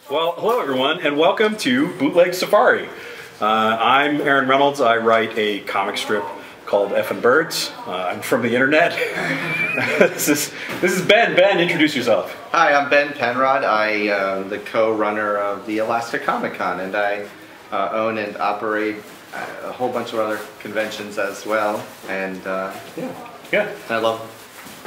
Well, hello everyone, and welcome to Bootleg Safari. I'm Aaron Reynolds. I write a comic strip called Effin Birds. I'm from the internet. This is Ben. Ben, introduce yourself. Hi, I'm Ben Penrod. I am the co-runner of the Alaska Comicon, and I own and operate a whole bunch of other conventions as well. And yeah, I love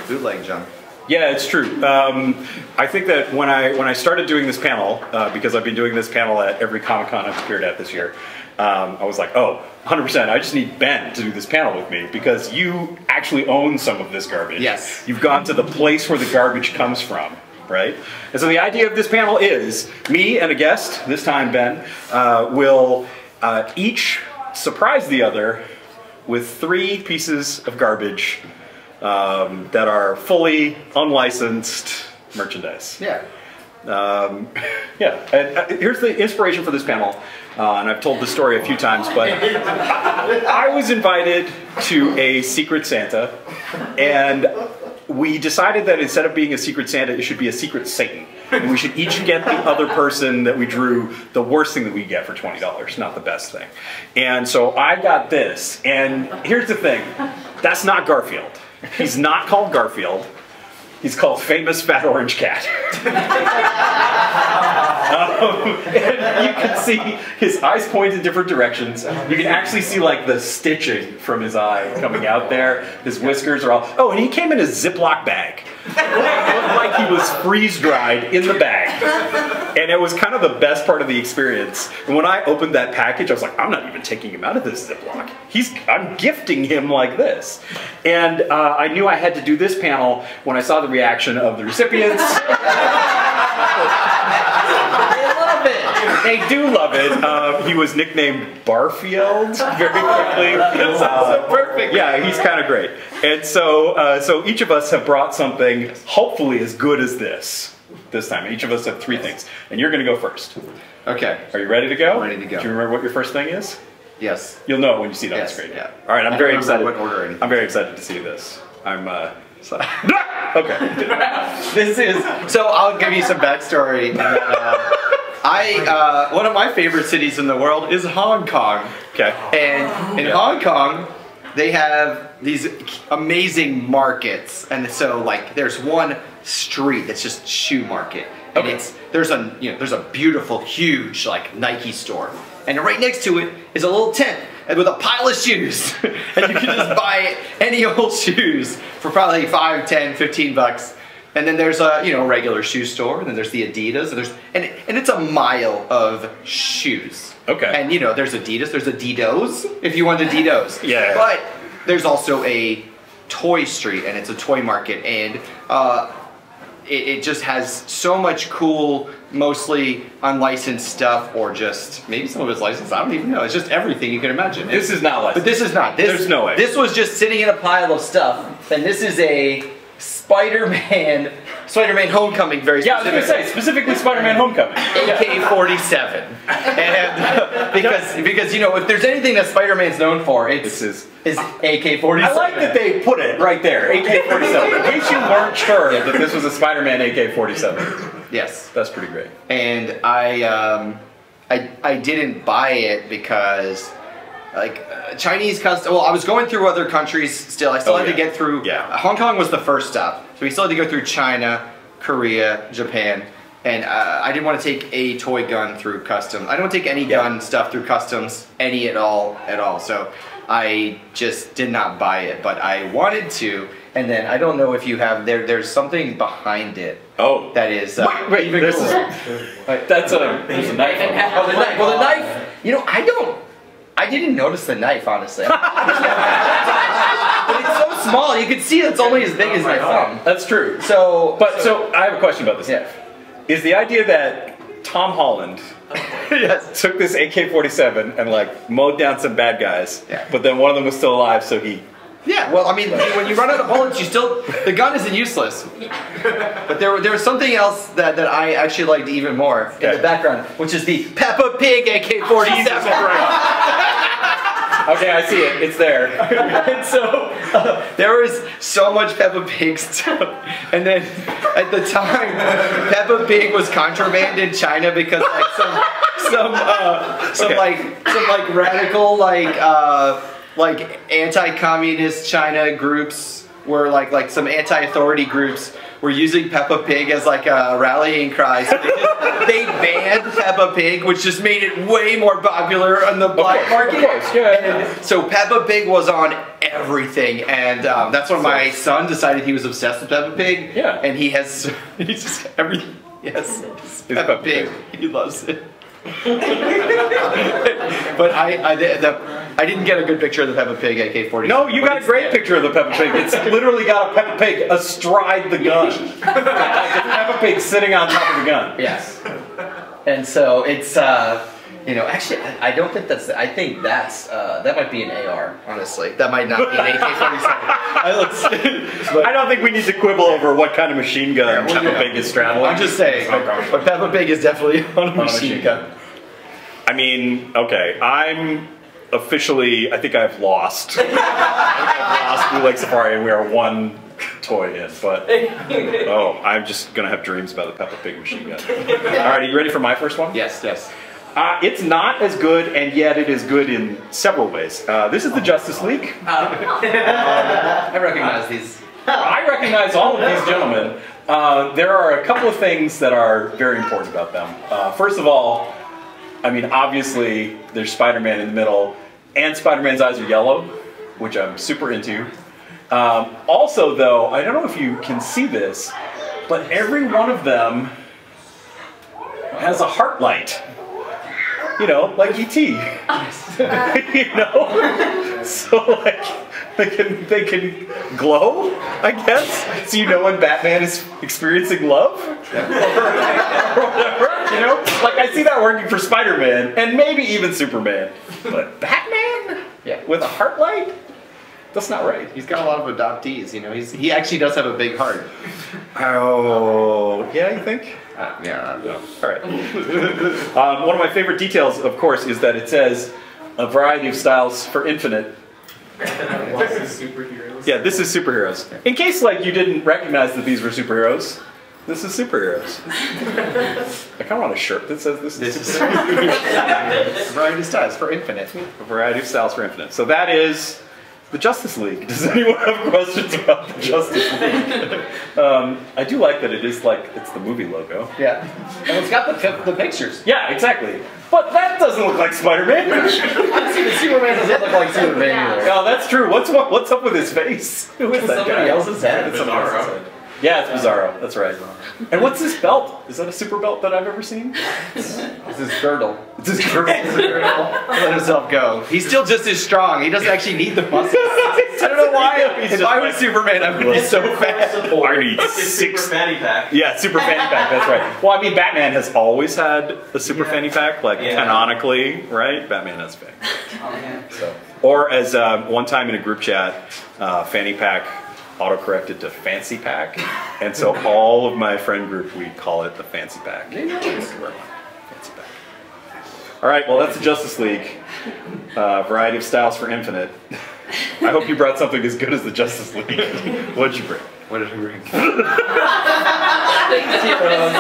bootleg junk. Yeah, it's true. I think that when I started doing this panel, because I've been doing this panel at every Comic-Con I've appeared at this year, I was like, oh, 100%, I just need Ben to do this panel with me, because you actually own some of this garbage. Yes. You've gone to the place where the garbage comes from, right? And so the idea of this panel is, me and a guest, this time Ben, will each surprise the other with 3 pieces of garbage that are fully unlicensed merchandise. Yeah. Yeah. And here's the inspiration for this panel, and I've told this story a few times, but I was invited to a Secret Santa, and we decided that instead of being a Secret Santa, it should be a Secret Satan. And we should each get the other person that we drew the worst thing that we get for $20, not the best thing. And so I got this, and here's the thing, that's not Garfield. He's not called Garfield. He's called Famous Fat Orange Cat. And you can see his eyes point in different directions. You can actually see like the stitching from his eye coming out there. His whiskers are all... Oh, and he came in a Ziploc bag. It looked like he was freeze-dried in the bag. And it was kind of the best part of the experience. And when I opened that package, I was like, I'm not even taking him out of this Ziploc. I'm gifting him like this. And I knew I had to do this panel when I saw the reaction of the recipients. They love it! They do love it. He was nicknamed Barfield very quickly. That sounds so perfect. Yeah, he's kind of great. And so, so each of us have brought something hopefully as good as this time. Each of us have 3 things. And you're going to go first. Okay. Are you ready to go? I'm ready to go. Do you remember what your first thing is? Yes. You'll know it when you see it on the Yes, screen. yeah. All right, I'm very excited. What order or anything. I'm very excited to see this. I'm okay. This is, so I'll give you some backstory. One of my favorite cities in the world is Hong Kong. Okay. And in Hong Kong, they have these amazing markets. And so like there's one street that's just shoe market. And there's a beautiful, huge like Nike store. And right next to it is a little tent with a pile of shoes. And you can just buy any old shoes for probably 5, 10, 15 bucks. And then there's a regular shoe store, and then there's the Adidas, and it's a mile of shoes. Okay. And there's Adidas, there's Adidas if you want Adidas. Yeah. But there's also a toy street, and it's a toy market, and it just has so much cool, mostly unlicensed stuff, or just maybe some of it's licensed. I don't even know. It's just everything you can imagine. This is not licensed. But this is not. There's no way. This was just sitting in a pile of stuff, and this is a Spider-Man Homecoming, very specifically. Yeah, I was going to say, specifically Spider-Man Homecoming. AK-47. And because if there's anything that Spider-Man's known for, is AK-47. I like that they put it right there, AK-47. In case you weren't sure that this was a Spider-Man AK-47. Yes. That's pretty great. And I didn't buy it because Chinese custom. Well, I was going through other countries still. I still had to get through. Yeah. Hong Kong was the first stop, so we still had to go through China, Korea, Japan, and I didn't want to take a toy gun through customs. I don't take any gun stuff through customs, at all. So I just did not buy it, but I wanted to. And then I don't know if you have there's something behind it. Oh. That is wait, even there's cooler. There's a knife. Oh, the knife. Well, the knife. I didn't notice the knife, honestly. But it's so small, you can see it's only as big as my thumb. That's true. So I have a question about this knife. Is the idea that Tom Holland took this AK-47 and mowed down some bad guys, but then one of them was still alive, so he... Yeah, well, I mean, when you run out of bullets, the gun isn't useless. But there was something else that I actually liked even more in the background, which is the Peppa Pig AK-47. Okay, I see it. It's there. And so there was so much Peppa Pig stuff. And then at the time, Peppa Pig was contraband in China because like some radical like anti-communist China groups were like some anti-authority groups were using Peppa Pig as like a rallying cry. So they banned Peppa Pig, which just made it way more popular on the black market. Of course, yeah. And so Peppa Pig was on everything, and that's when my son decided he was obsessed with Peppa Pig. Yeah. And he's just everything. Yes, Peppa Pig. He loves it. But I didn't get a good picture of the Peppa Pig AK-47. No, you got a great picture of the Peppa Pig. It's literally got a Peppa Pig astride the gun. It's Peppa Pig sitting on top of the gun. Yes. And so it's actually I don't think that's. I think that might be an AR. Honestly, that might not be an AK-47. I don't think we need to quibble over what kind of machine gun Peppa Pig is straddling. I'm just saying, but Peppa Pig is definitely on a machine gun. I mean, okay, I'm officially, I think I've lost. I've lost Bootleg Safari, and we are one toy in, but I'm just gonna have dreams about the Peppa Pig machine gun. Alright, are you ready for my first one? Yes, yes. It's not as good, and yet it is good in several ways. This is the Justice League. I recognize these. I recognize all of these gentlemen. There are a couple of things that are very important about them. First of all, I mean, obviously, there's Spider-Man in the middle, and Spider-Man's eyes are yellow, which I'm super into. Also, though, I don't know if you can see this, but every one of them has a heart light. You know, like E.T. You know? So, like, they can glow, I guess. So you know when Batman is experiencing love? Or whatever, you know? Like, I see that working for Spider-Man, and maybe even Superman. But Batman? Yeah. With a heart light? That's not right. He's got a lot of adoptees, you know. He actually does have a big heart. Oh, yeah, you think? Yeah. No. All right. One of my favorite details, of course, is that it says a variety of styles for infinite. This is superheroes. Yeah, this is superheroes. In case like you didn't recognize that these were superheroes, this is superheroes. I kind of want a shirt that says this is superheroes. A variety of styles for infinite. A variety of styles for infinite. So that is the Justice League. Does anyone have questions about the Justice League? I do like that it is like, it's the movie logo. Yeah. And it's got the pictures. Yeah, exactly. But that doesn't look like Spider-Man. Honestly, the Superman doesn't look like Superman either. Oh, that's true. What's up with his face? Who is that Somebody guy? else's head. It's somebody else's head. Yeah, it's Bizarro. That's right. And what's this belt? Is that a super belt that I've ever seen? It's his girdle. It's his girdle. Let himself go. He's still just as strong. He doesn't actually need the muscles. I don't know why. If I was Superman, I would be so fast. I need It's super fanny pack. Yeah, super fanny pack, that's right. Well, I mean, Batman has always had a super fanny pack, like canonically, right? Batman has fanny. Oh, man. So, or as one time in a group chat, fanny pack auto-corrected to fancy pack, and so all of my friend group, we call it the fancy pack. Fancy pack. All right, well, that's the Justice League. Variety of styles for infinite. I hope you brought something as good as the Justice League. What'd you bring? What did we bring? Space heroes.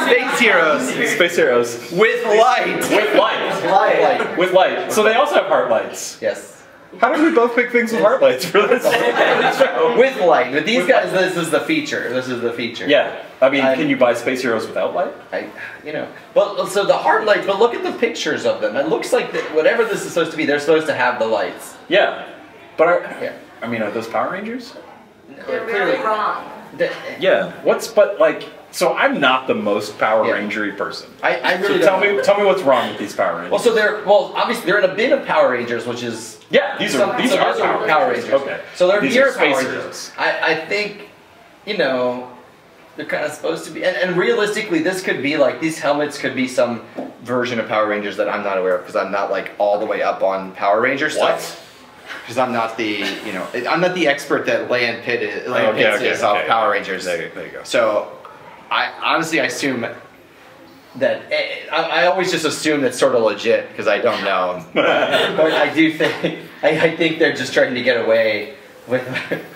Space heroes. Space heroes. With light. With light. With light. So they also have heart lights. Yes. How did we both pick things with heart lights for this show? With light. But these guys, this is the feature. This is the feature. Yeah. I mean, can you buy Space Heroes without light? Well, so the heart lights, but look at the pictures of them. It looks like whatever this is supposed to be, they're supposed to have the lights. Yeah. But are those Power Rangers? They're really wrong. Yeah. So I'm not the most Power Ranger-y person. I really tell me what's wrong with these Power Rangers. Well, obviously they're in a bin of Power Rangers, which is these are Power Rangers. Okay. So they're these near are Space Power Heroes. Rangers. I think, they're kind of supposed to be, and realistically, this could be like, these helmets could be some version of Power Rangers that I'm not aware of, because I'm not like all the way up on Power Ranger stuff. Because I'm not the, I'm not the expert that Land Pitt is, of Power Rangers. There you go. So, I honestly assume that I always just assume that's sort of legit because I don't know. But I do think I think they're just trying to get away with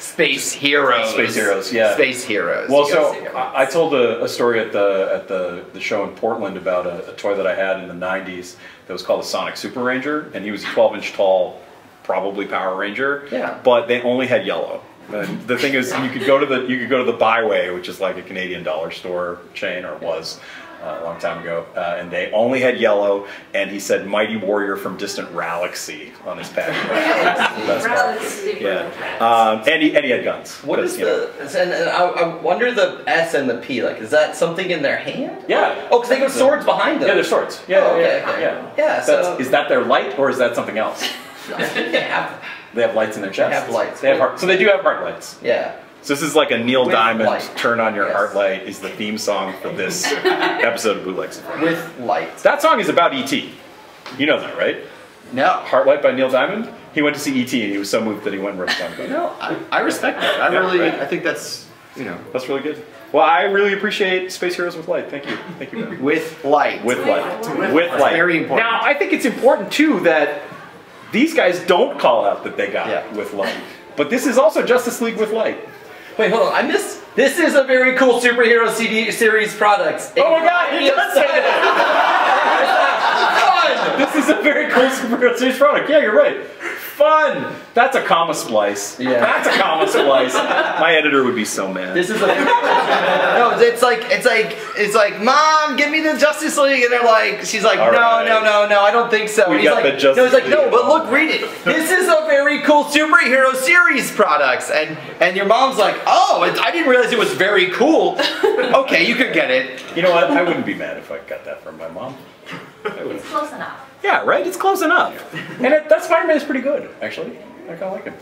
space heroes. Space heroes, yeah. Space heroes. Well, so I told a story at the show in Portland about a toy that I had in the '90s that was called a Sonic Super Ranger, and he was a 12-inch tall, probably Power Ranger. Yeah. But they only had yellow. And the thing is, you could go to the Byway, which is like a Canadian dollar store chain, or was a long time ago, and they only had yellow. And he said "Mighty Warrior from Distant Galaxy" on his package. Yeah. And he had guns. What is the? And I wonder the S and the P. Like, is that something in their hand? Yeah. Oh, because they got swords behind them. Yeah, they're swords. Yeah. Oh, okay, yeah. okay. Yeah. Yeah. So Is that their light, or is that something else? I think they have. They have lights in their chest. They have lights. They have heart, so they do have heart lights. Yeah. So this is like a Neil With Diamond light. "Turn on Your Yes. Heart Light" is the theme song for this episode of Bootleg Toys. With lights. That song is about E.T. You know that, right? No. "Heart Light" by Neil Diamond. He went to see E.T. and he was so moved that he went and wrote a song about it. No, I respect that. I think that's, That's really good. Well, I really appreciate Space Heroes with Light. Thank you. Thank you, Ben. with light. With light. With light. Very important. Now, I think it's important too that these guys don't call out that they got with light. But this is also Justice League with light. Wait, hold on. I missed. This is a very cool superhero CD series product. Oh my God! He does say that. This is a very cool superhero series product. Yeah, you're right. Fun. That's a comma splice. Yeah. That's a comma splice. My editor would be so mad. This is a no. It's like, Mom, give me the Justice League, and they're like, she's like, All no, right. no, I don't think so. We And he's got like, the Justice no, he's like, League. no, but look, read it. This is a very cool superhero series products, and your mom's like, oh, I didn't realize it was very cool. Okay, you could get it. You know what? I wouldn't be mad if I got that from my mom. I wouldn't. It's close enough. Yeah, right? It's close enough. And that Spider-Man is pretty good, actually. I kind of like him.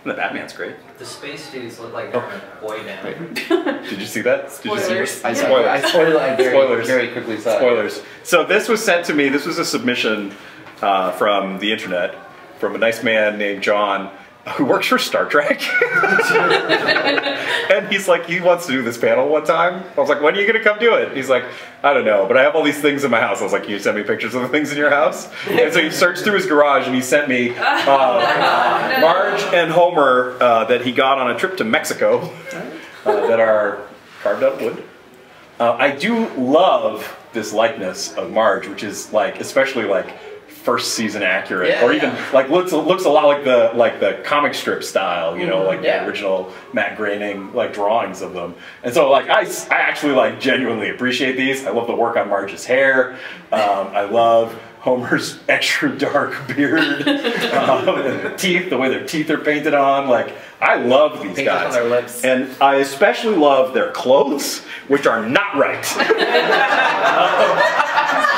And the Batman's great. The space dudes look like they're in a boy band. Did you see that? Did you see Spoilers. I Spoilers. Spoilers. very quickly saw it. Spoilers. So this was sent to me. This was a submission from the internet from a nice man named John who works for Star Trek. And he's like, he wants to do this panel one time. I was like, when are you going to come do it? He's like, I don't know, but I have all these things in my house. I was like, can you send me pictures of the things in your house? And so he searched through his garage and he sent me Marge and Homer that he got on a trip to Mexico that are carved out of wood. I do love this likeness of Marge, which is like, especially like first season accurate, Yeah, or even like looks a lot like the comic strip style, you know, like the original Matt Groening like drawings of them. And so like I actually like genuinely appreciate these. I love the work on Marge's hair. I love Homer's extra dark beard, and the teeth, the way their teeth are painted on. Like, I love these Painted guys. on their lips. And I especially love their clothes, which are not right.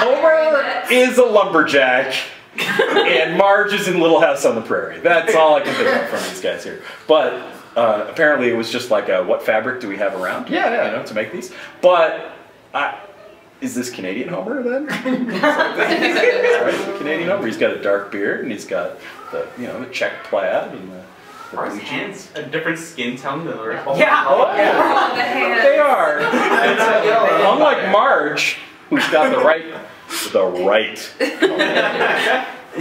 Homer is a lumberjack, and Marge is in Little House on the Prairie. That's all I can think of from these guys here. But apparently it was just like, what fabric do we have around? Yeah. You know, to make these. But is this Canadian Homer then? Right, Canadian Homer. He's got a dark beard and he's got the the check plaid and the Are his hands a different skin tone than the rest? yeah. Oh, yeah. The hands. They are. Unlike Marge, who's got the right color.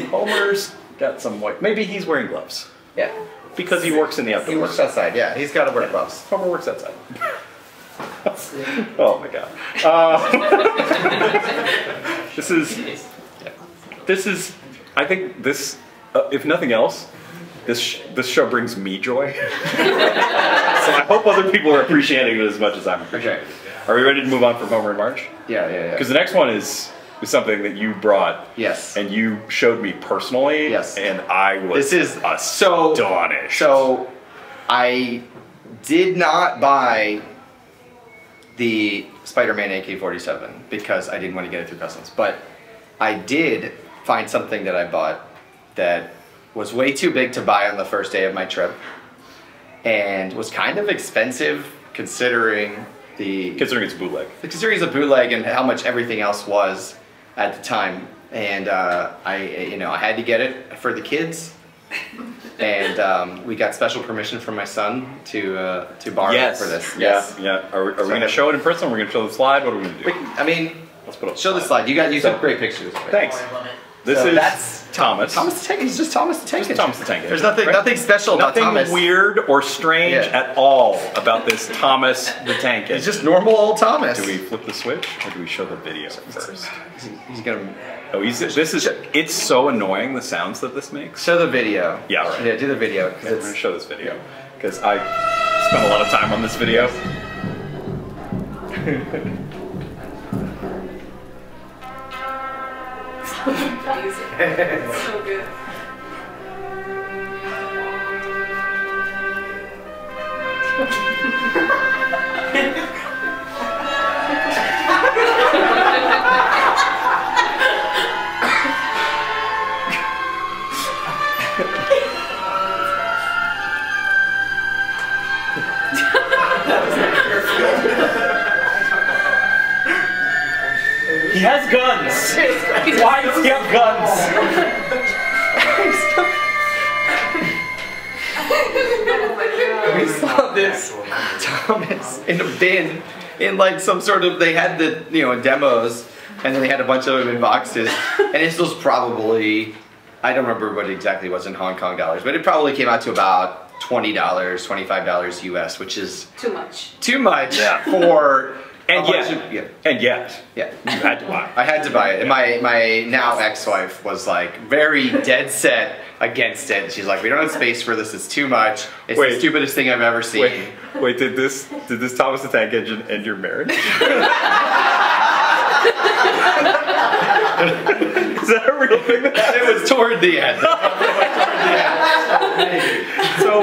Homer's got some white. Maybe he's wearing gloves Yeah. because he works in the outdoors. He works outside, yeah. He's got to wear gloves. Homer works outside. Oh my God. This is. I think this. If nothing else, this show brings me joy. So I hope other people are appreciating it as much as I'm appreciating it. Are we ready to move on from Homer and Marge? Yeah. Because the next one is something that you brought. Yes. And you showed me personally. Yes. And I was astonished. So I did not buy the Spider-Man AK-47 because I didn't want to get it through customs. But I did find something that I bought that was way too big to buy on the first day of my trip and was kind of expensive considering it's bootleg. Considering it's a bootleg and how much everything else was at the time. And I had to get it for the kids. And we got special permission from my son to borrow it for this. Yeah. Are we going to show it in person? We're going to show the slide? What are we going to do? Let's put up. Show the slide. You took great pictures. Thanks. This So is that's Thomas. Thomas the Tank. He's just Thomas the Tank. Just Thomas the Tank There's Engine, right? nothing special about Nothing Thomas. weird or strange at all about this Thomas the Tank Engine. He's just normal old Thomas. Do we flip the switch or do we show the video first? He's gonna. Oh, it's so annoying the sounds that this makes. Show the video. Yeah, right. Yeah, do the video. Okay, we're gonna show this video because I spent a lot of time on this video. It's so good. He has guns. Why does he have guns? We saw this Thomas in a bin in like some sort of, they had the demos and then they had a bunch of them in boxes and this was probably, I don't remember what exactly it was in Hong Kong dollars, but it probably came out to about $20, $25 US, which is Too much. too much for And a yet, bunch of- you had to buy. I had to buy it. And my now ex-wife was like very dead set against it. She's like, we don't have space for this. It's too much. It's the stupidest thing I've ever seen. Wait, did this Thomas the Tank Engine end your marriage? Is that a real thing that happened? It was toward the end. So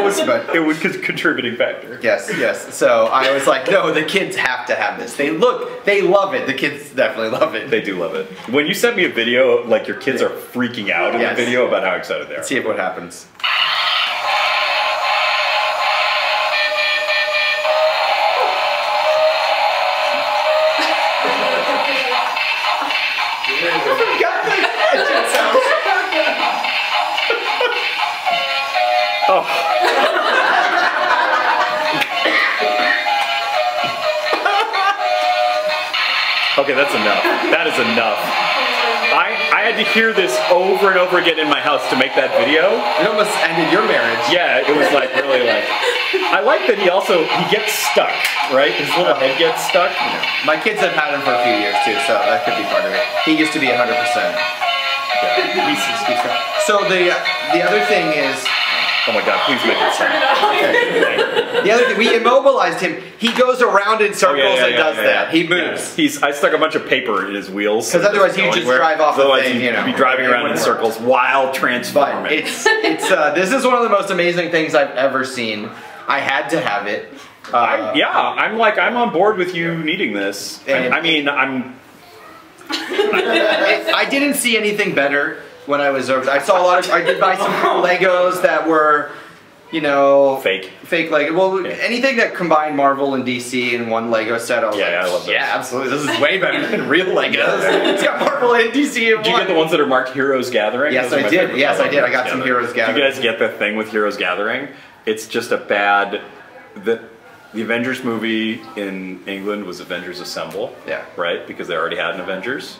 it was a contributing factor. Yes, yes. So I was like, no, the kids have to have this. They love it. The kids definitely love it. They do love it. When you sent me a video, like your kids are freaking out in the video about how excited they are. Let's see what happens. Oh. Okay, that's enough. That is enough. I had to hear this over and over again in my house to make that video. It almost ended your marriage. Yeah, it was like really like. I like that he gets stuck, right? His little head gets stuck. My kids have had him for a few years too, so that could be part of it. He used to be 100%. So the other thing is. Oh my God! Please make it stop. Okay. The other thing, we immobilized him. He goes around in circles and does that. He moves. Yeah. I stuck a bunch of paper in his wheels. Because otherwise he'd just drive off the thing, he'd be driving around in circles while transforming. But this is one of the most amazing things I've ever seen. I had to have it. I'm on board with you needing this. I didn't see anything better when I was over. I saw a lot of. I did buy some Legos that were, fake Lego. Well, anything that combined Marvel and DC in one Lego set. I was I love those. Yeah, absolutely. This is way better than real Legos. It's got Marvel and DC in one. Did you get the ones that are marked Heroes Gathering? Yes, I did. Yes, I did. I got some Heroes Gathering. Did you guys get the thing with Heroes Gathering? It's just a bad. The Avengers movie in England was Avengers Assemble. Yeah. Right, because they already had an Avengers,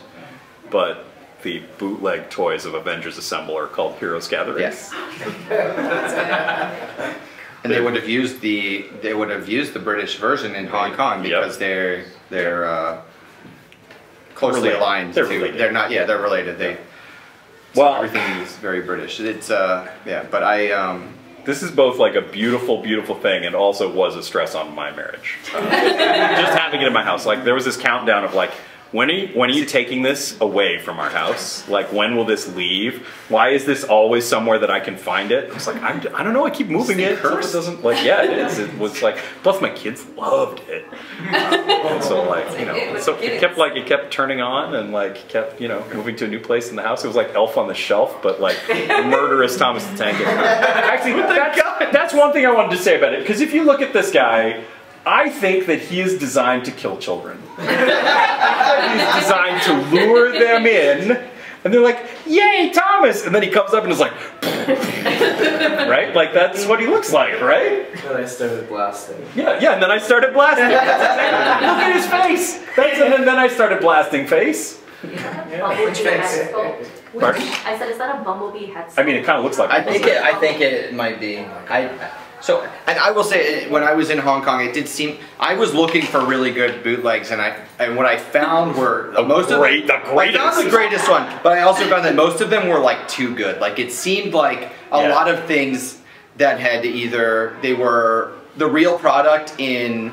but the bootleg toys of Avengers Assemble are called Heroes Gathering. Yes. And they would have used the British version in Hong Kong because they're closely aligned. They're related. They're not. Yeah, they're related. Everything is very British. It's but This is both like a beautiful, beautiful thing and also was a stress on my marriage. Just having it in my house. Like there was this countdown of like, when are you taking this away from our house? Like when will this leave? Why is this always somewhere that I can find it? It's like, I don't know, I keep moving it. So it doesn't, like, yeah, it is. It was like, plus my kids loved it. And so like, so it kept turning on and like kept, moving to a new place in the house. It was like Elf on the Shelf, but like murderous Thomas the Tank Engine. Actually, that's one thing I wanted to say about it. Because if you look at this guy, I think that he is designed to kill children. He's designed to lure them in And they're like, yay, Thomas! And then he comes up and is like, right? Like, that's what he looks like, right? Then I started blasting. Yeah, and then I started blasting. Look at his face! And then I started blasting face. Bumblebee head sculpt. Pardon? I said, is that a bumblebee head sculpt? I mean, it kind of looks like I think it might be. And I will say, when I was in Hong Kong, it did seem I was looking for really good bootlegs, and what I found were I found the greatest one, but I also found that most of them were like too good. Like it seemed like a lot of things that had either they were the real product in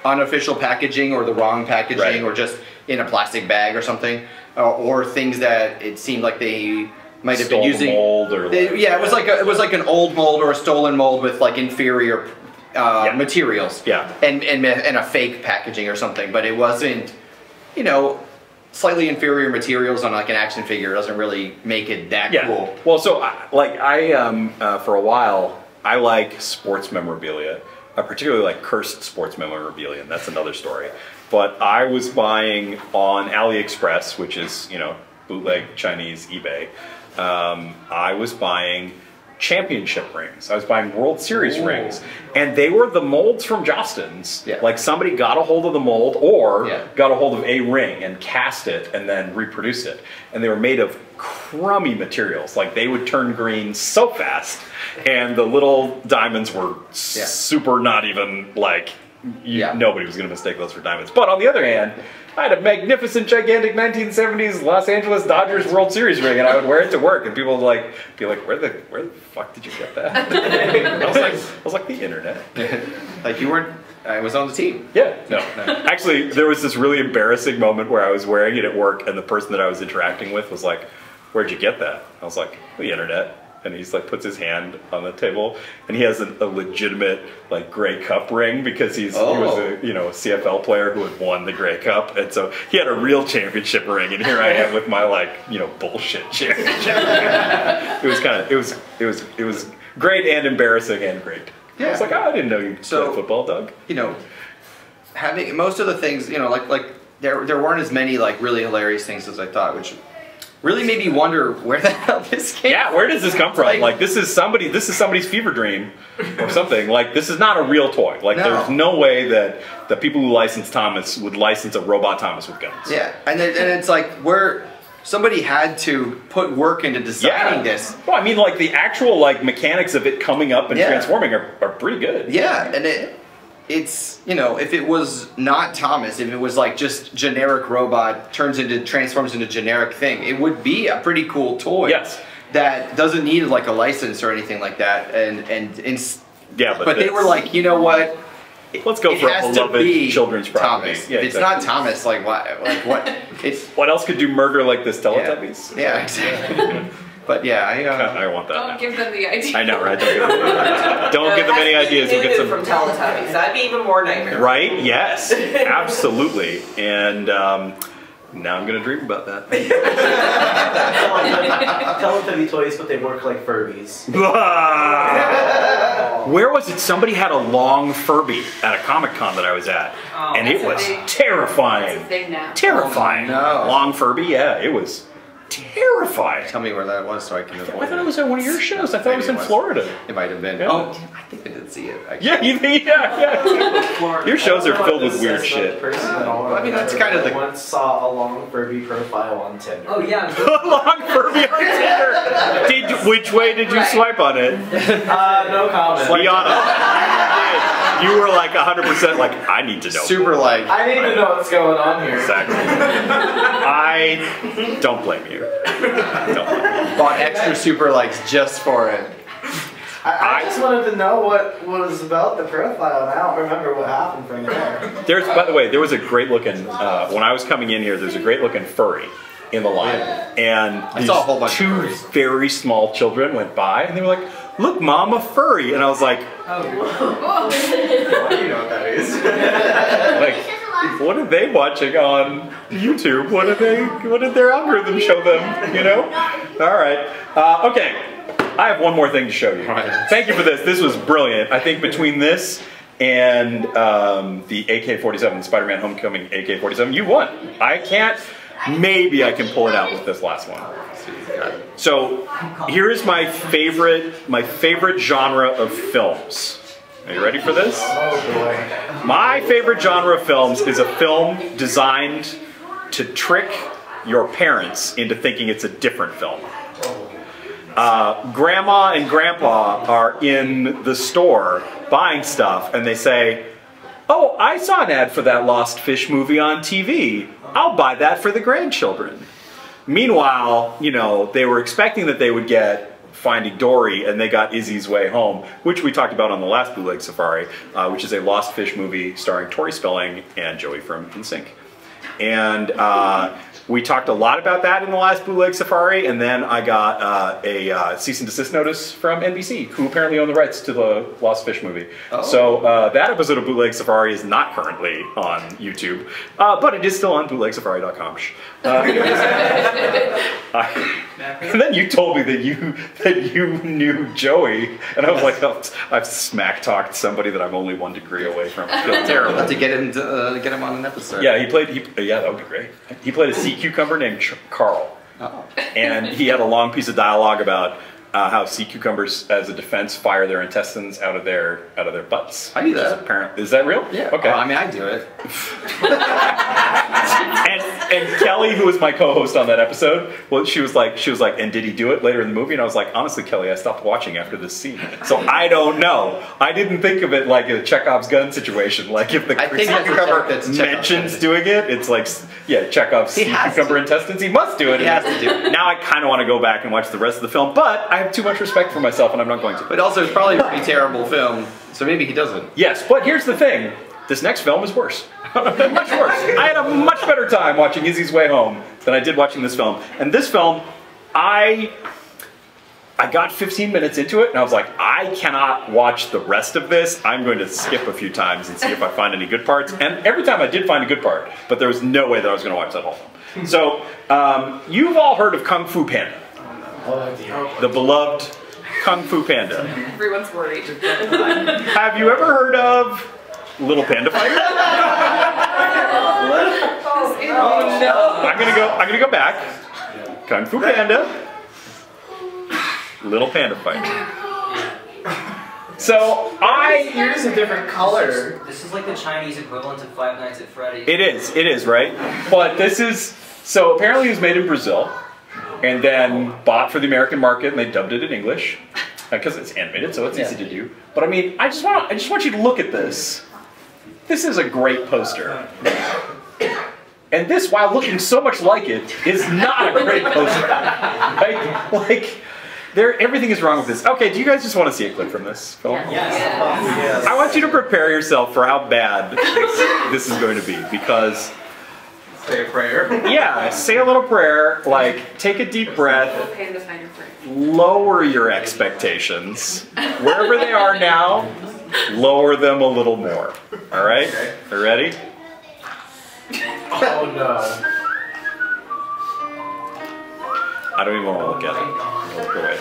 unofficial packaging or the wrong packaging or just in a plastic bag or something, or things that it seemed like they might have been using mold or it was like an old mold or a stolen mold with like inferior materials and a fake packaging or something, but it wasn't, you know, slightly inferior materials on like an action figure doesn't really make it that cool. Well, so I for a while I like sports memorabilia. I particularly like cursed sports memorabilia, and that's another story. But I was buying on AliExpress, which is, you know, bootleg Chinese eBay. I was buying championship rings. I was buying World Series rings, and they were the molds from Jostens. Yeah. Like somebody got a hold of the mold or got a hold of a ring and cast it and then reproduced it. And they were made of crummy materials. Like they would turn green so fast, and the little diamonds were super not even like, nobody was going to mistake those for diamonds. But on the other hand, I had a magnificent, gigantic 1970s Los Angeles Dodgers World Series ring, and I would wear it to work, and people would be like, where the fuck did you get that? I was like, the internet. Like you weren't, I was on the team. Yeah, no. Actually, there was this really embarrassing moment where I was wearing it at work, and the person that I was interacting with was like, where'd you get that? I was like, the internet. And he's like puts his hand on the table, and he has a legitimate like Grey Cup ring because he was a CFL player who had won the Grey Cup, and so he had a real championship ring, and here I am with my bullshit championship ring. It was great and embarrassing and great. Yeah. I was like, I didn't know you played football, Doug. You know, having most of the things, you know, like there weren't as many like really hilarious things as I thought, which really made me wonder where the hell this came from. Yeah, where does this come from? Like this is somebody's fever dream or something. Like this is not a real toy. Like there's no way that the people who license Thomas would license a robot Thomas with guns. Yeah, and it's like somebody had to put work into designing this. Well, I mean, like the actual like mechanics of it coming up and transforming are pretty good. Yeah, and it's, you know, if it was not Thomas, if it was like just generic robot transforms into generic thing, it would be a pretty cool toy. Yes. That doesn't need like a license or anything like that. But they were like, you know what? Let's go for a beloved children's property. Thomas. Yeah, if it's not Thomas, like what? Like what? What else could do murder like this? Teletubbies. Yeah, exactly. But yeah, I want that. Don't give them the idea. I know, right? Don't give them any ideas. We'll get some from Teletubbies. That'd be even more nightmare. Right? Yes, absolutely. And now I'm gonna dream about that. Teletubby toys, but they work like Furbies. Where was it? Somebody had a long Furby at a Comicon that I was at, and it was terrifying. It's a thing now. Terrifying. Oh, no. Long Furby, yeah, it was terrifying. Tell me where that was so I can avoid it. I thought it was at one of your shows. I thought it was in Florida. It might have been. Yeah. Oh, I think I did see it. Actually. Yeah. Your shows are filled with weird shit. I mean, that's kind of the. I once saw a long Furby profile on Tinder. Oh yeah. Long Furby on Tinder. Which way did you swipe on it? No comment. Be honest. You were like 100% like, I need to know. Super like. I need to know what's going on here. Exactly. I don't blame you. Don't blame you. Bought extra super likes just for it. I just wanted to know what was about the profile, and I don't remember what happened from there. By the way, there was a great looking, when I was coming in here, there's a great looking furry in the line. And these two very small children went by, and they were like, look, Mom, a furry. And I was like, How do you know what that is? like, what are they watching on YouTube? What did their algorithm show them, you know? All right. Okay. I have one more thing to show you. Right. Thank you for this. This was brilliant. I think between this and the AK-47, the Spider-Man Homecoming AK-47, you won. maybe I can pull it out with this last one. So here is my favorite genre of films. Are you ready for this? Oh boy. My favorite genre of films is a film designed to trick your parents into thinking it's a different film. Grandma and Grandpa are in the store buying stuff and they say, "Oh, I saw an ad for that Lost Fish movie on TV. I'll buy that for the grandchildren." Meanwhile, you know, they were expecting that they would get Finding Dory, and they got Izzy's Way Home, which we talked about on the last Bootleg Safari, which is a Lost Fish movie starring Tori Spelling and Joey from NSYNC. And we talked a lot about that in the last Bootleg Safari, and then I got a cease and desist notice from NBC, who apparently own the rights to the Lost Fish movie. Oh. So that episode of Bootleg Safari is not currently on YouTube, but it is still on bootlegsafari.com. And then you told me that you knew Joey, and I was like, oh, I've smack talked somebody that I'm only 1 degree away from. I feel terrible. I'll have to get him on an episode. Yeah, yeah, that would be great. He played a sea cucumber named Carl. Oh. And he had a long piece of dialogue about how sea cucumbers, as a defense, fire their intestines out of their butts. I do that. Is that real? Yeah. Okay. I mean, I do it. and Kelly, who was my co-host on that episode, well, she was like, and did he do it later in the movie? And I was like, honestly, Kelly, I stopped watching after this scene, so I don't know. I didn't think of it like a Chekhov's gun situation. Like if the sea cucumber mentions doing it, it's like, yeah, Chekhov's sea cucumber intestines. He must do it. He has to do it. Now I kind of want to go back and watch the rest of the film, but I have too much respect for myself, and I'm not going to. But also, it's probably a pretty terrible film, so maybe he doesn't. Yes, but here's the thing. This next film is worse. Much worse. I had a much better time watching Izzy's Way Home than I did watching this film. And this film, I got 15 minutes into it, and I was like, I cannot watch the rest of this. I'm going to skip a few times and see if I find any good parts. And every time I did find a good part, but there was no way that I was going to watch that whole film. So, you've all heard of Kung Fu Panda. The beloved Kung Fu Panda. Everyone's worried. Have you ever heard of Little Panda Fighter? Oh no! I'm gonna go back. Kung Fu Panda. Little Panda Fighter. So Here's a different color. This is like the Chinese equivalent of Five Nights at Freddy's. It is, right? But this is, so apparently it was made in Brazil, and then bought for the American market, and they dubbed it in English because it's animated, so it's easy to do. But I mean, I just want you to look at this. This is a great poster. And this, while looking so much like it, is not a great poster. Like everything is wrong with this. Okay, do you guys just want to see a clip from this film? Yes. I want you to prepare yourself for how bad this is going to be, because... Say a prayer. Yeah, say a little prayer, like, take a deep breath, lower your expectations. Wherever they are now, lower them a little more. Alright? You ready? Oh no. I don't even want to look at it. I'll look away.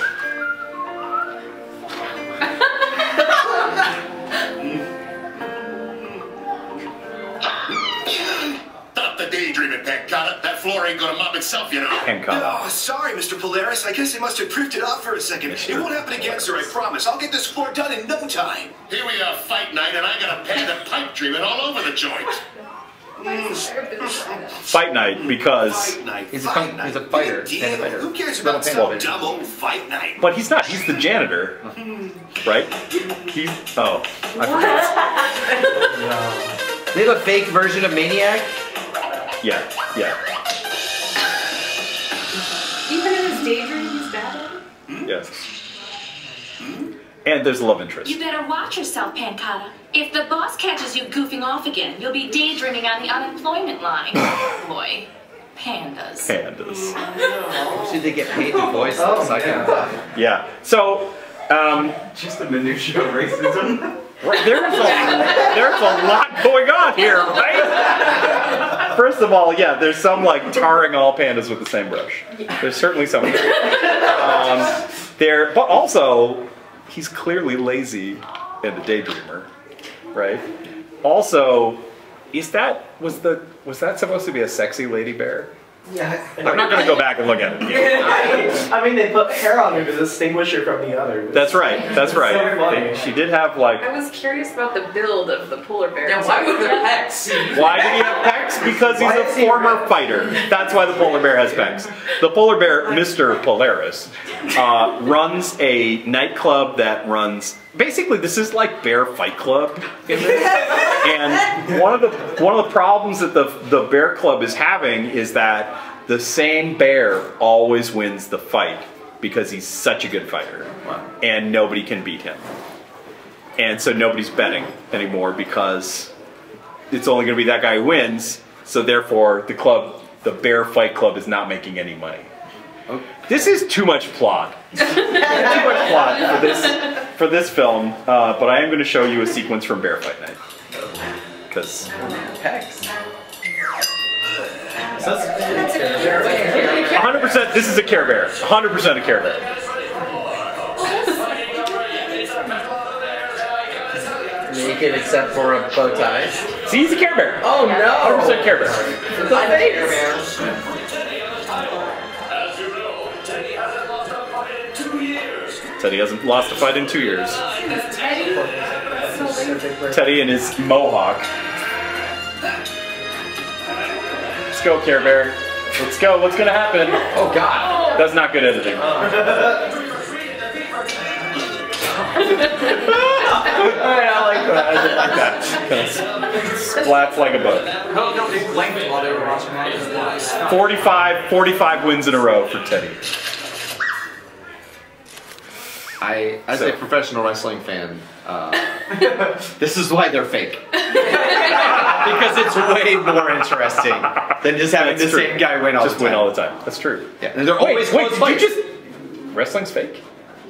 Stop the daydreaming, Pancata. That floor ain't gonna mop itself, you know. Pancata. Oh, sorry, Mr. Polaris. I guess I must have drifted off for a second. It won't happen again, sir, I promise. I'll get this floor done in no time. Here we are, fight night, and I got a panda pipe dreaming all over the joint. Fight night, because... He's a fighter. Panda fighter. Who cares about some dumb old fight night? But he's not. He's the janitor. Right? He's... Oh. I forgot. No. They have a fake version of Maniac? Yeah. Even in his daydream, he's bad at it? Yes. And there's a love interest. You better watch yourself, Pancata. If the boss catches you goofing off again, you'll be daydreaming on the unemployment line. Boy, pandas. Should they get paid to voice the second? Yeah. So, just the minutiae of racism. There's a lot going on here, right? First of all, yeah, there's some like tarring all pandas with the same brush. There's certainly some. But also, he's clearly lazy and a daydreamer, right? Also, was that supposed to be a sexy lady bear? Yeah. I'm not going to go back and look at it again. I mean, they put hair on her to distinguish her from the other. That's right. That's So right. funny. She did have like. I was curious about the build of the polar bear. Now, why would the pecs? Why did he have pecs? Because he's a former fighter. That's why the polar bear has pecs. The polar bear, Mr. Polaris, runs a nightclub that runs. Basically, this is like Bear Fight Club in this. And one of the problems that the Bear Club is having is that the same bear always wins the fight because he's such a good fighter, and nobody can beat him. And so nobody's betting anymore because it's only going to be that guy who wins. So therefore, the Bear Fight Club, is not making any money. This is too much plot. Too much plot for this film, but I am going to show you a sequence from Bear Fight Night. Because Pecs. 100%, this is a Care Bear. 100% a Care Bear. Naked except for a bow tie. See, he's a Care Bear. Oh no! 100% Care Bear. The face. Teddy hasn't lost a fight in 2 years. Teddy? Teddy and his mohawk. Let's go, Care Bear. Let's go. What's gonna happen? Oh god. That's not good editing. I like that. I did like that. Splats like a boat. No, they blanked while they were watching that. 45 wins in a row for Teddy. As a professional wrestling fan, this is why they're fake. Because it's way more interesting than just having the same guy win all the time. Just win all the time. That's true. Yeah, and they're always wait, close did you fights. just... Wrestling's fake?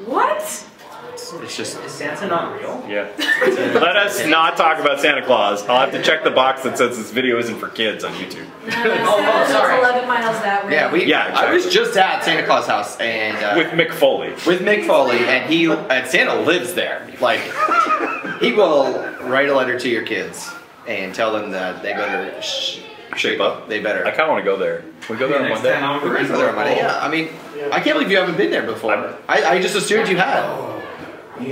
What? It's just... Is Santa not real? Yeah. Let us not talk about Santa Claus. I'll have to check the box that says this video isn't for kids on YouTube. Sorry. 11 miles that way. Yeah, exactly. I was just at Santa Claus' house and with Mick Foley. With Mick Foley, and Santa lives there. Like, he will write a letter to your kids and tell them that they better shape up. They better. I kind of want to go there. Can we go there on Monday? We're going to go there on Monday. Yeah, I mean, I can't believe you haven't been there before. I just assumed you had.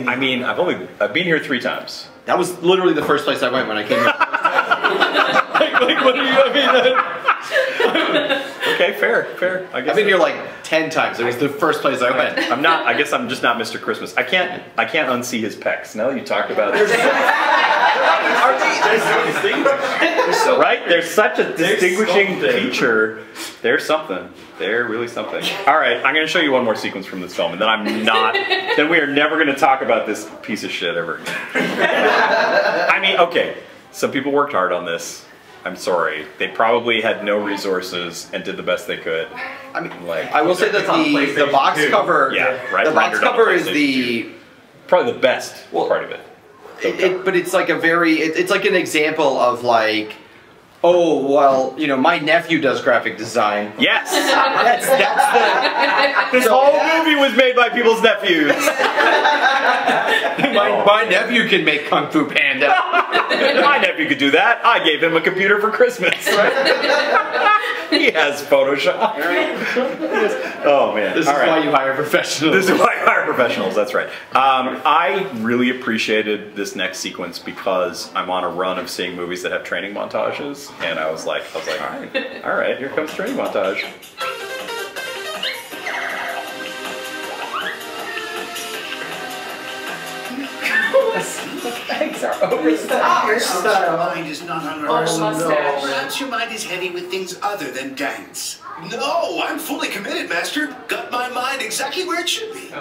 I mean, I've been here 3 times. That was literally the first place I went when I came here. like, what are you? Okay, fair. I guess I've been here like 10 times. It was the first place I went. I guess I'm just not Mr. Christmas. I can't unsee his pecs. Now that you talked about it. Right? There's such a distinguishing feature. There's something. They're really something. All right, I'm going to show you one more sequence from this film, and then then we are never going to talk about this piece of shit ever again. I mean, okay, some people worked hard on this. I'm sorry. They probably had no resources and did the best they could. I mean, I will say that the box cover, the box cover is probably the best part of it. But it's like it's like an example of like, oh, well, you know, my nephew does graphic design. Yes! This whole movie was made by people's nephews. My nephew can make Kung Fu Panda. My nephew could do that. I gave him a computer for Christmas. He has Photoshop. Oh, man. This is why you hire professionals. This is why you hire professionals, that's right. I really appreciated this next sequence because I'm on a run of seeing movies that have training montages. And I was like, all right, here comes training montage. Thanks are over the top. Your mind is not on rehearsal. Perhaps your mind is heavy with things other than dance. No, I'm fully committed, Master. Got my mind exactly where it should be.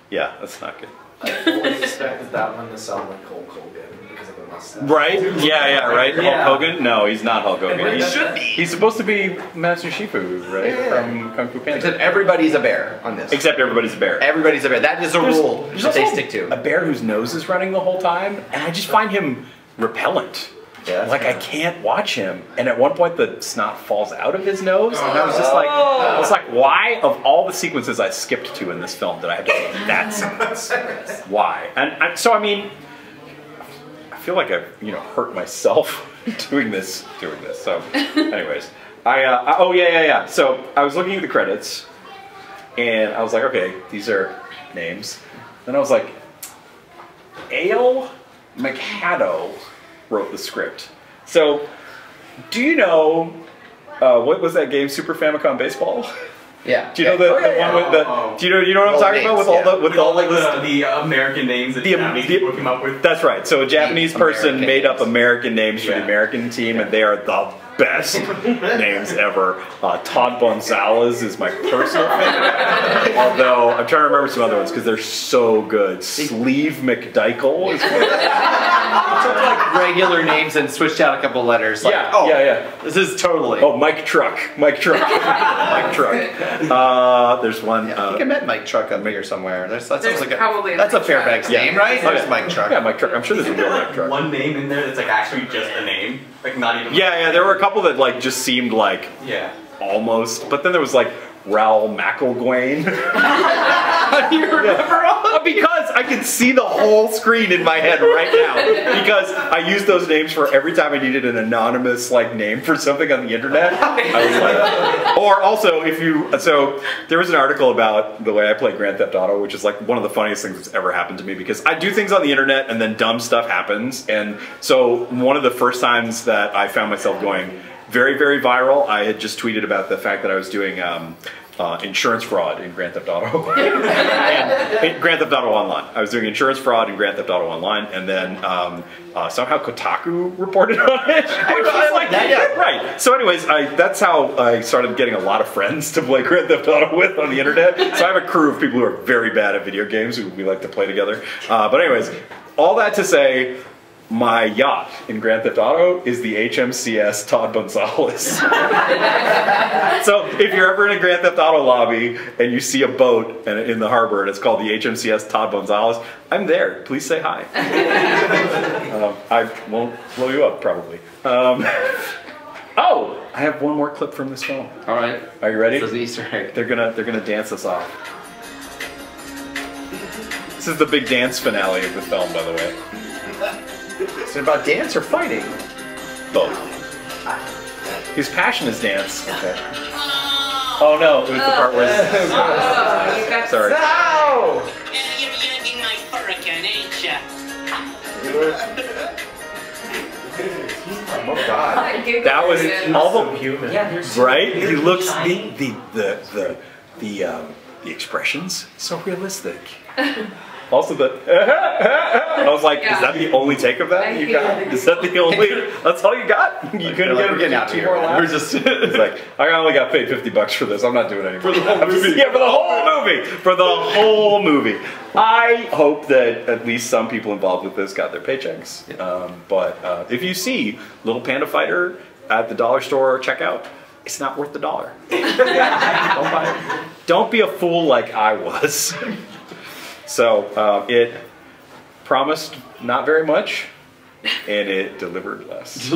Yeah, that's not good. I fully expected that one to sound like Hulk Hogan because of the mustache. Right? Yeah, right? Yeah. Hulk Hogan? No, he's not Hulk Hogan. He should be. He's supposed to be Master Shifu, right? From Kung Fu Panda. Except everybody's a bear on this. Except everybody's a bear. Everybody's a bear. That is a rule that they stick to. A bear whose nose is running the whole time, and I just find him repellent. Yeah, like I can't watch him. And at one point the snot falls out of his nose, and I was just like, why of all the sequences I skipped to in this film did I have to see that sequence? Why? And so I mean, I feel like I've hurt myself doing this. So, anyways, Oh yeah. So I was looking at the credits, and I was like, okay, these are names. Then I was like, Ale McHatto wrote the script. So, do you know what was that game, Super Famicom Baseball? Yeah. Do you know the one with the? Do you know what I'm talking about with all the American names that Japanese people came up with? That's right. So a Japanese person made up American names for the American team, and they are the best names ever. Todd Gonzalez is my personal favorite. Although I'm trying to remember some other ones because they're so good. Sleeve McDykel is took like regular names and switched out a couple letters. Like, yeah. This is totally. Oh, Mike Truck. Mike Truck. There's one. I think I met Mike Truck up here somewhere. That sounds like that's a Fairbanks name, right? There's Mike Truck. Yeah, Mike Truck. I'm sure there's a real Mike Truck. One name in there that's like actually just a name, like not even. Yeah. There were a couple that like just seemed like almost, but then there was like Raoul McElwain. How do you remember all? Because I can see the whole screen in my head right now. Because I used those names for every time I needed an anonymous like name for something on the internet. I was like, or also so there was an article about the way I play Grand Theft Auto, which is like one of the funniest things that's ever happened to me because I do things on the internet and then dumb stuff happens. And so one of the first times that I found myself going very, very viral, I had just tweeted about the fact that I was doing insurance fraud in Grand Theft Auto. and Grand Theft Auto Online. I was doing insurance fraud in Grand Theft Auto Online, and then somehow Kotaku reported on it. Which was like, right. So anyways, that's how I started getting a lot of friends to play Grand Theft Auto with on the internet. So I have a crew of people who are very bad at video games who we like to play together. But anyways, all that to say, my yacht in Grand Theft Auto is the HMCS Todd Gonzalez. So if you're ever in a Grand Theft Auto lobby and you see a boat in the harbor and it's called the HMCS Todd Gonzalez, I'm there. Please say hi. I won't blow you up, probably. Oh, I have one more clip from this film. All right. Are you ready? This is the Easter egg. They're gonna dance us off. This is the big dance finale of the film, by the way. Is it about dance or fighting? Both. His passion is dance. Okay. Oh no, it was the part where. Sorry. No! You're yanking my furrican, ain't ya? Oh God. That was all the human. Right? He looks the expressions so realistic. Also I was like, is that the only take of that you got? Is that the only? That's all you got? You couldn't get two more laughs? We're just. It's like I only got paid $50 for this. I'm not doing it anymore. For the whole movie. Yeah, for the whole movie. For the whole movie. I hope that at least some people involved with this got their paychecks. But if you see Little Panda Fighter at the dollar store checkout, it's not worth the $1. Don't buy it. Don't be a fool like I was. So it promised not very much, and it delivered less.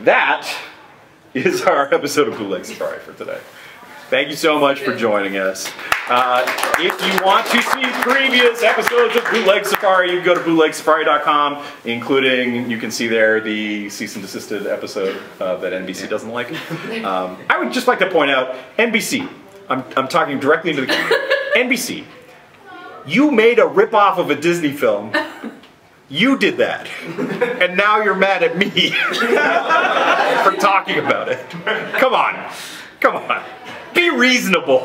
That is our episode of Bootleg Safari for today. Thank you so much for joining us. If you want to see previous episodes of Bootleg Safari, you can go to bootlegsafari.com, including, you can see there the cease and desisted episode that NBC doesn't like. I would just like to point out, NBC, I'm talking directly into the camera. NBC, you made a ripoff of a Disney film. You did that. And now you're mad at me for talking about it. Come on. Come on. Be reasonable.